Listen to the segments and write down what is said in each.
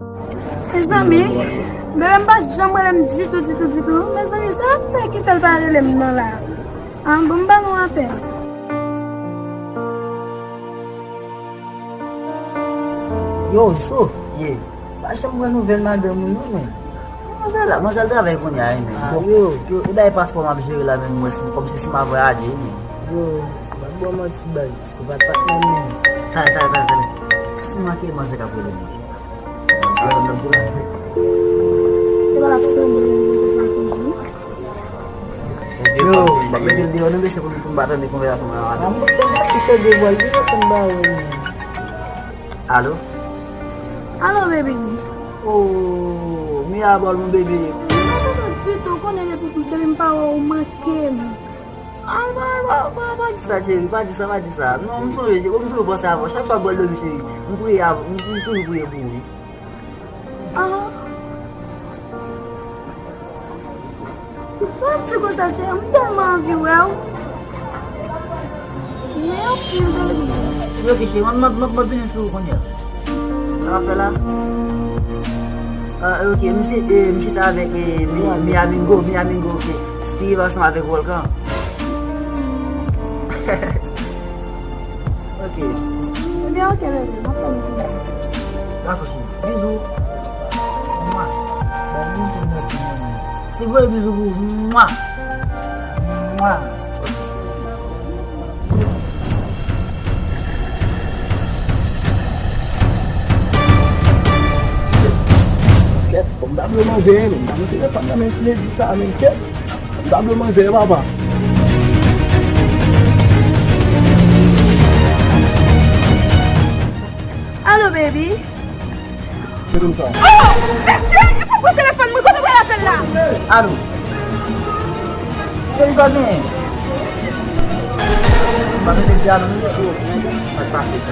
Mes amis, même pas jamais me dit tout. Mes amis, ça fait qu'il fait parler les noms là. En bon bas nous appelle. Yo, so, ye. Basta mo nouvelle madame nou men. Mas ela travaille com ela, né? Eu daí passo para uma bicha lá mesmo, como se ma voyage, né? Yo, bagbo mo ti base. Se va pas même. Tá. Se ma que mais é capaz de mim. Tu vas la faire Yo, bagay dia não bisa pembatan di conversa sama orang. Kamu tengok kita berbual juga kembali. Halo? Allô, baby. Oh, mi abal mon bébé. Si tu connais les petits de pas au maquin. Vai dizer ça. Não sou eu, como tu você avó, chaque fois bol do bicho. Não podia, não podia burro. Sabe se você acha tellement viu eu? Meu filho. Eu que tinha uma business tu com ele. Ela foi lá. Ok, monsieur tá avec mi amigo que Steve ensemble avec Volcan. Ok. Bien, ok, baby. D'accord, bisous. Mouah. Bisous notre. C'est vrai, bisous. Mouah. Mouah. Probablement zéro. Je ne sais pas même si dit ça même que. Probablement zéro papa. Allô, baby. C'est comme ça. Oh, monsieur, il faut prendre le téléphone. Moi, quand on appelle là. Allô? Quem vai bem? Vai me deixar no meu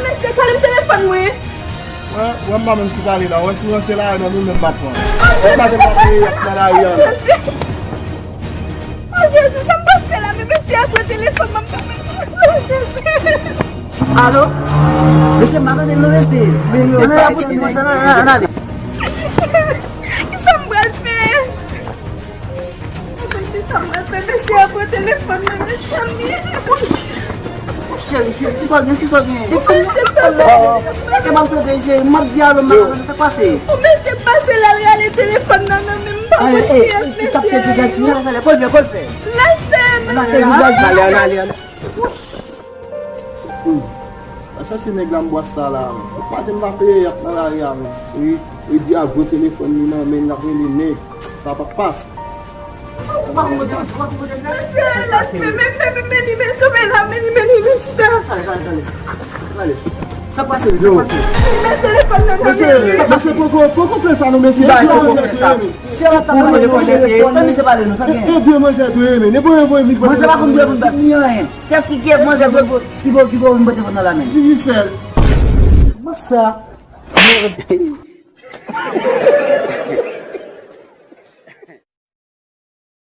Monsieur, quel est le téléphone, oui? Ouais, moi même si parler là, on se lance là dans nous même pas prendre. On va pas dans la rue. Oh Jésus, ça me passe là, mais monsieur, à ce téléphone, Allô? Você manda ele no vestido. Eu não era possível nada. Ça me fait. Ça me fait, monsieur, à ce téléphone, monsieur. Que sozinho. Que mais você deixa uma diálogo mas você passei. O monsieur passe là, regarde le téléphone, non, même pas. Allez, tu tapes déjà tu là, colpe. Laissez-moi. Ça c'est nèg la bois ça là. Pas de m'a payer dans la rue. Oui, il dit à vos téléphones non mais la les nèg ça pas passe. Allez. Ça passe le jour. Monsieur, pourquoi faire ça, nous, monsieur? Se ela tá falando de coisa, também você vai não sabe? Eu vi mais é do ele, nem vou me Você vai com Deus da minha, hein? Qu'est-ce que é mais é do que vou me botar na mente? Difficile. Nossa.